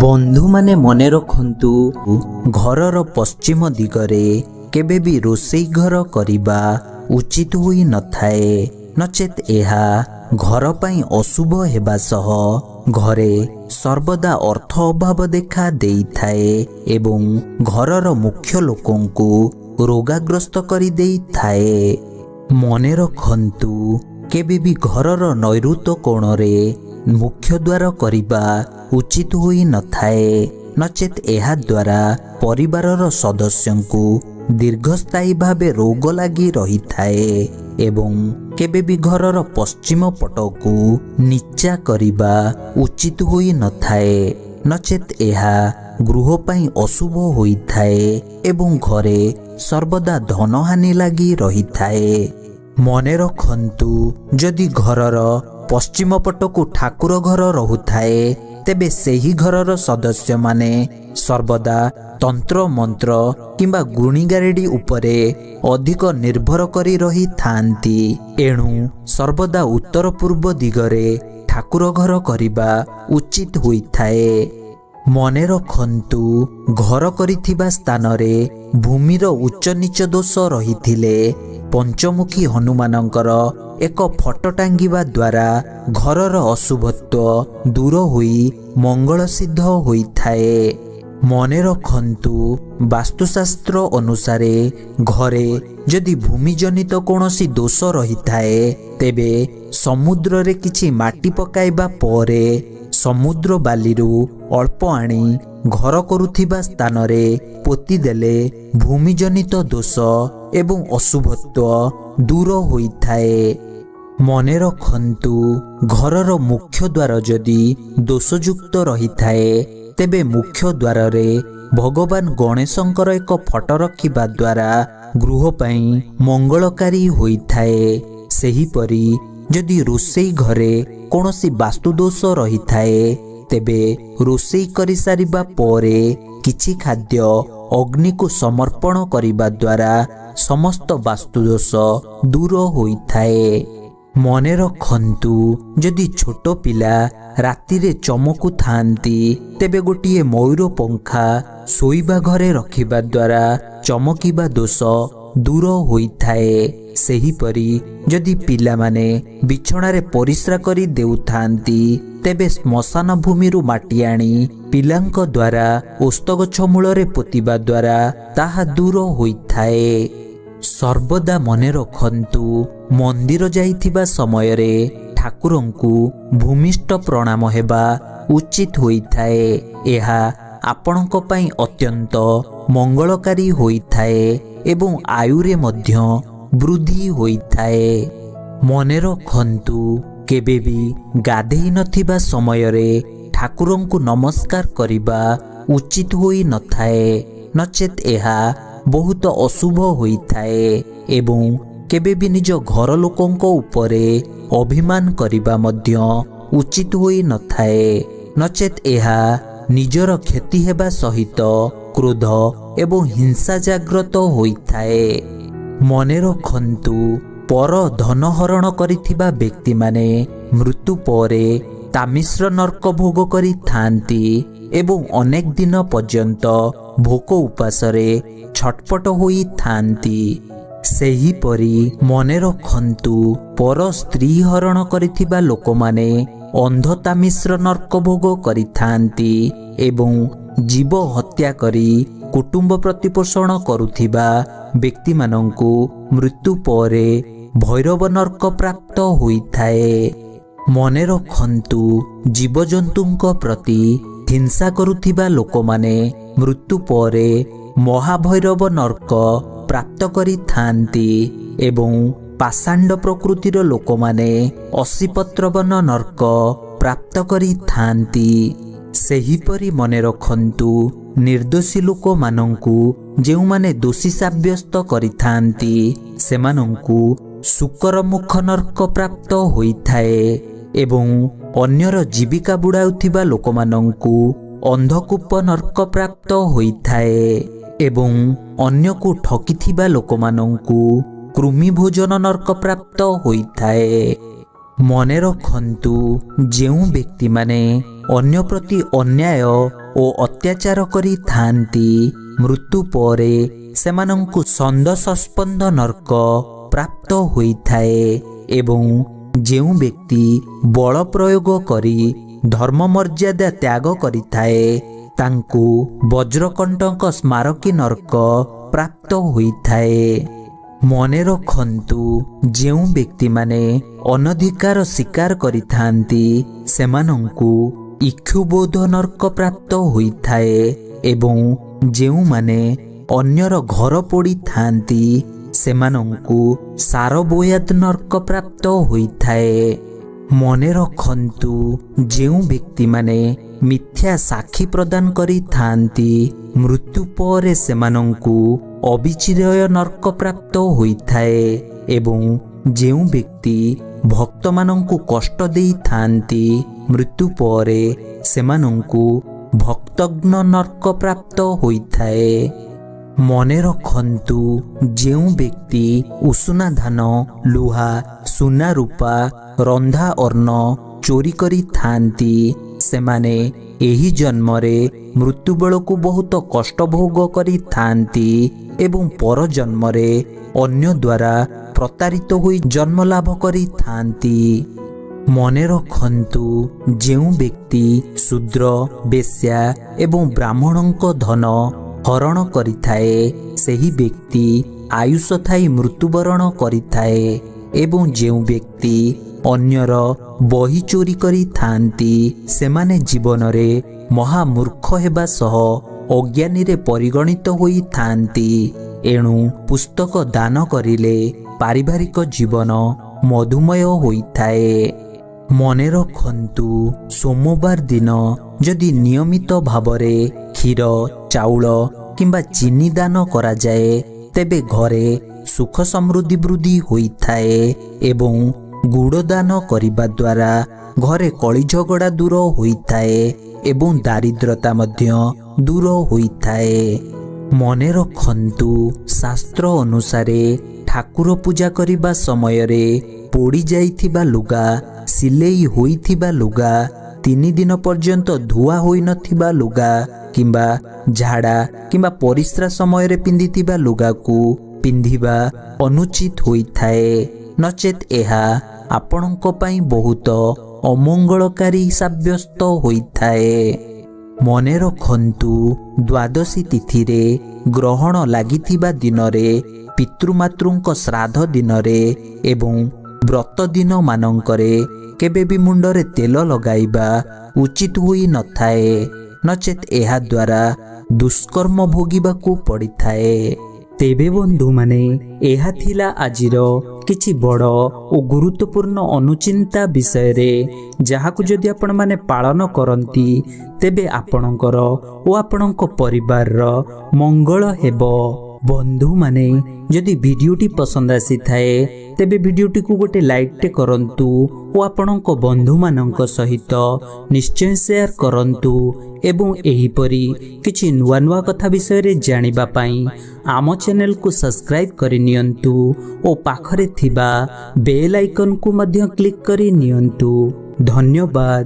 बंधु माने मने रखंतु घरर पश्चिम दिगरे केबे भी रोषेई घर करिबा उचित होई नथाए। नचेत एहा घर पाई अशुभ हेबा सह घरे सर्वदा अर्थ अभाव देखा देइथाए एवं घरर मुख्य लोकंकु रोगाग्रस्त करि देइथाए। मने रखंतु केबे भी घरर नैऋत्य कोणरे मुख्य द्वार करिबा उचित होई नथाए। नचेत एहा द्वारा परिवारर सदस्यंकु दीर्घस्थायी भावे रोग लगी रही थाए एवं केबे भी घरर पश्चिम पटकु नीचा करिबा उचित होई नथाए। नचेत एहा गृह पाई अशुभ होई थाए एवं घरे सर्वदा धनहानि लगी रही थाए। मने रखंतु जदि घरर पश्चिम पटकु ठाकुर घर रहुथाए तेबे सेही घरर सदस्य माने सर्वदा तंत्र मंत्र किंबा गुणीगारेडी उपरे अधिक निर्भर करी रही थांती। एणु सर्वदा उत्तर पूर्व दिगरे ठाकुर घर करिबा उचित होइथाए। मने रखंतु घर करिथिबा स्थानरे भूमिर उच्च नीच दोष रहिथिले पंचमुखी हनुमानंकर एक फटो टांगिबा द्वारा घरर अशुभत्व दूर होई मंगल सिद्ध होइथाए। मने रखंतु वास्तुशास्त्र अनुसारे घरे जदि भूमिजनित कौनसी दोष रही थाए तेबे समुद्र रे किछि माटी पकाइबा परे समुद्र बालीरू अल्प आनी घर करुथिबा स्थान रे पोती देले भूमिजनित दोष एवं अशुभत्व दूर होइथाए। मने रखंतु घरर मुख्य द्वार जदि दोषयुक्त रही थाए तेबे मुख्य द्वार रे भगवान गणेशंकर एक फटो रखिबा द्वारा गृह पाई मंगलकारी होइथाए। सेहीपरि जदि रोषेई घरे कौनसी वास्तुदोष रही थाए तेबे रोषेई करि सारिबा परे किछि खाद्य अग्नि को समर्पण करिबा द्वारा समस्त वास्तुदोष दूर होइथाए। मने रखंतु जदि छोट पिला राति रे चमकु थांती तेबे गोटिए मयूर पंखा सोईबा घरे रखिबा द्वारा चमकीबा दोष दूर होइथाए। सेहीपरि जदि पिला माने बिछणारे परिश्रा करी देउथांती तेबे श्मशान भूमिरू माटी आनी पिलांक द्वारा ओस्तगछ मूलरे पोतिबा द्वारा ताहा दूर होइथाए। सर्वदा मने रखंतु मंदिर जाइथिबा समयरे ठाकुरंकु भूमिष्ठ प्रणाम हेबा उचित होइथाए। एहा आपणक पई अत्यंत मंगलकारी होइथाए एवं आयुरे मध्य वृद्धि होइथाए। मने रखंतु केबे भी गाधेई नथिबा समयरे ठाकुरंकु नमस्कार करिबा उचित होई नथाए। नचेत एहा बहुत अशुभ होइथाए एवं केबे भी निज घर लोकंक उपरे अभिमान करिबा मध्य उचित होई नथाए। नचेत एहा निजर क्षति हेबा सहित क्रोध एवं हिंसा जाग्रत होइथाए। मने रखंतु पर धन हरण करिथिबा व्यक्ति माने मृत्यु परे तामिश्र नर्क भोग करि थांती एवं अनेक दिन पर्यंत भोक उपासरे छटपट होई थांती। सेही परी मने रखंतु पर स्त्री हरण करिथिबा लोक माने अंध तामिश्र नर्क भोग करि थांती एवं जीव हत्या करी कुटुंब प्रतिपोषण करुथिबा व्यक्ति मानंकु मृत्यु परे भैरव नर्क प्राप्त होइथाए। मने रखंतु जीवजंतुंक प्रति हिंसा करुथिबा लोक माने मृत्यु परे महाभैरव नर्क प्राप्त करि थांती एवं पाषांड प्रकृतिर लोक माने अशीपत्रवन नर्क प्राप्त करि थांती। सेहीपरि मने रखंतु निर्दोषी लोक मानंकु जेउ माने दोषी साब्यस्त करि थांती सेमानंकु शुकर मुख नर्क प्राप्त होइथाए एवं अन्यर जीविका बुड़ाउथिबा लोक मानंकु अंधकूप नर्क प्राप्त होइथाए एवं अन्य को ठकिथिबा लोक मानंकु कृमि भोजन नर्क प्राप्त होइथाए। ମନେ ରଖନ୍ତୁ, ଯେଉଁ ବ୍ୟକ୍ତିମାନେ ଅନ୍ୟ ପ୍ରତି ଅନ୍ୟାୟ ଓ ଅତ୍ୟାଚାର କରିଥାନ୍ତି, ମୃତ୍ୟୁ ପରେ ସେମାନଙ୍କୁ ସନ୍ଦସସ୍ପନ୍ଦ ନର୍କ ପ୍ରାପ୍ତ ହୋଇଥାଏ ଏବଂ ଯେଉଁ ବ୍ୟକ୍ତି ବଳ ପ୍ରୟୋଗ କରି ଧର୍ମ ମର୍ଯ୍ୟାଦା ତ୍ୟାଗ କରିଥାଏ ତାଙ୍କୁ ବଜ୍ରକଣ୍ଟଙ୍କ ସ୍ମାରକୀ ନର୍କ ପ୍ରାପ୍ତ ହୋଇଥାଏ। ମନେ ରଖନ୍ତୁ, ଯେଉଁ ବ୍ୟକ୍ତିମାନେ ଅନଧିକାର ଶିକାର କରିଥାନ୍ତି ସେମାନଙ୍କୁ ଇକ୍ଷୁବୋଧ ନର୍କ ପ୍ରାପ୍ତ ହୋଇଥାଏ ଏବଂ ଯେଉଁମାନେ ଅନ୍ୟର ଘର ପୋଡ଼ିଥାନ୍ତି ସେମାନଙ୍କୁ ସାରବୋୟାଦ ନର୍କ ପ୍ରାପ୍ତ ହୋଇଥାଏ। ମନେ ରଖନ୍ତୁ, ଯେଉଁ ବ୍ୟକ୍ତିମାନେ ମିଥ୍ୟା ସାକ୍ଷୀ ପ୍ରଦାନ କରିଥାନ୍ତି ମୃତ୍ୟୁ ପରେ ସେମାନଙ୍କୁ ଅବିଚିରୟ ନର୍କ ପ୍ରାପ୍ତ ହୋଇଥାଏ ଏବଂ ଯେଉଁ ବ୍ୟକ୍ତି ଭକ୍ତମାନଙ୍କୁ କଷ୍ଟ ଦେଇଥାନ୍ତି ମୃତ୍ୟୁ ପରେ ସେମାନଙ୍କୁ ଭକ୍ତଗ୍ନ ନର୍କ ପ୍ରାପ୍ତ ହୋଇଥାଏ। ମନେ ରଖନ୍ତୁ, ଯେଉଁ ବ୍ୟକ୍ତି ଉଷୁନା ଧାନ, ଲୁହା, ସୁନା, ରୂପା, ରନ୍ଧା ଅନ୍ନ ଚୋରି କରିଥାନ୍ତି ସେମାନେ ଏହି ଜନ୍ମରେ ମୃତ୍ୟୁ ବେଳକୁ ବହୁତ କଷ୍ଟ ଭୋଗ କରିଥାନ୍ତି ଏବଂ ପର ଜନ୍ମରେ ଅନ୍ୟ ଦ୍ୱାରା ପ୍ରତାରିତ ହୋଇ ଜନ୍ମ ଲାଭ କରିଥାନ୍ତି। ମନେ ରଖନ୍ତୁ, ଯେଉଁ ବ୍ୟକ୍ତି ଶୂଦ୍ର, ବେଶ୍ୟା ଏବଂ ବ୍ରାହ୍ମଣଙ୍କ ଧନ ହରଣ କରିଥାଏ ସେହି ବ୍ୟକ୍ତି ଆୟୁଷ ଥାଇ ମୃତ୍ୟୁବରଣ କରିଥାଏ ଏବଂ ଯେଉଁ ବ୍ୟକ୍ତି ଅନ୍ୟର ବହି ଚୋରି କରିଥାନ୍ତି ସେମାନେ ଜୀବନରେ ମହାମୂର୍ଖ ହେବା ସହ ଅଜ୍ଞାନୀରେ ପରିଗଣିତ ହୋଇଥାନ୍ତି। ଏଣୁ ପୁସ୍ତକ ଦାନ କରିଲେ ପାରିବାରିକ ଜୀବନ ମଧୁମୟ ହୋଇଥାଏ। ମନେ ରଖନ୍ତୁ, ସୋମବାର ଦିନ ଯଦି ନିୟମିତ ଭାବରେ କ୍ଷୀର, ଚାଉଳ କିମ୍ବା ଚିନି ଦାନ କରାଯାଏ ତେବେ ଘରେ ସୁଖ ସମୃଦ୍ଧି ବୃଦ୍ଧି ହୋଇଥାଏ ଏବଂ ଗୁଡ଼ ଦାନ କରିବା ଦ୍ୱାରା ଘରେ କଳି ଝଗଡ଼ା ଦୂର ହୋଇଥାଏ ଏବଂ ଦାରିଦ୍ରତା ମଧ୍ୟ ଦୂର ହୋଇଥାଏ। ମନେ ରଖନ୍ତୁ, ଶାସ୍ତ୍ର ଅନୁସାରେ ଠାକୁର ପୂଜା କରିବା ସମୟରେ ପୋଡ଼ି ଯାଇଥିବା ଲୁଗା, ସିଲେଇ ହୋଇଥିବା ଲୁଗା, 3 ଦିନ ପର୍ଯ୍ୟନ୍ତ ଧୁଆ ହୋଇନଥିବା ଲୁଗା କିମ୍ବା ଝାଡ଼ା କିମ୍ବା ପରିସ୍ରା ସମୟରେ ପିନ୍ଧିଥିବା ଲୁଗାକୁ ପିନ୍ଧିବା ଅନୁଚିତ ହୋଇଥାଏ, ନଚେତ୍ ଏହା ଆପଣଙ୍କ ପାଇଁ ବହୁତ ଅମଙ୍ଗଳକାରୀ ସାବ୍ୟସ୍ତ ହୋଇଥାଏ। ମନେ ରଖନ୍ତୁ, ଦ୍ୱାଦଶୀ ତିଥିରେ ଗ୍ରହଣ ଲାଗିଥିବା ଦିନରେ, ପିତୃମାତୃଙ୍କ ଶ୍ରାଦ୍ଧ ଦିନରେ ଏବଂ ବ୍ରତ ଦିନ ମାନଙ୍କରେ କେବେ ବି ମୁଣ୍ଡରେ ତେଲ ଲଗାଇବା ଉଚିତ ହୋଇନଥାଏ, ନଚେତ୍ ଏହା ଦ୍ୱାରା ଦୁଷ୍କର୍ମ ଭୋଗିବାକୁ ପଡ଼ିଥାଏ। ତେବେ ବନ୍ଧୁମାନେ, ଏହା ଥିଲା ଆଜିର କିଛି ବଡ଼ ଓ ଗୁରୁତ୍ୱପୂର୍ଣ୍ଣ ଅନୁଚିନ୍ତା ବିଷୟରେ ଯାହାକୁ ଯଦି ଆପଣମାନେ ପାଳନ କରନ୍ତି ତେବେ ଆପଣଙ୍କର ଓ ଆପଣଙ୍କ ପରିବାରର ମଙ୍ଗଳ ହେବ। ବନ୍ଧୁମାନେ, ଯଦି ଭିଡ଼ିଓଟି ପସନ୍ଦ ଆସିଥାଏ ତେବେ ଭିଡ଼ିଓଟିକୁ ଗୋଟେ ଲାଇକ୍ଟେ କରନ୍ତୁ ଓ ଆପଣଙ୍କ ବନ୍ଧୁମାନଙ୍କ ସହିତ ନିଶ୍ଚୟ ସେୟାର କରନ୍ତୁ ଏବଂ ଏହିପରି କିଛି ନୂଆ ନୂଆ କଥା ବିଷୟରେ ଜାଣିବା ପାଇଁ ଆମ ଚ୍ୟାନେଲକୁ ସବସ୍କ୍ରାଇବ୍ କରିନିଅନ୍ତୁ ଓ ପାଖରେ ଥିବା ବେଲ୍ ଆଇକନ୍କୁ ମଧ୍ୟ କ୍ଲିକ୍ କରିନିଅନ୍ତୁ। ଧନ୍ୟବାଦ।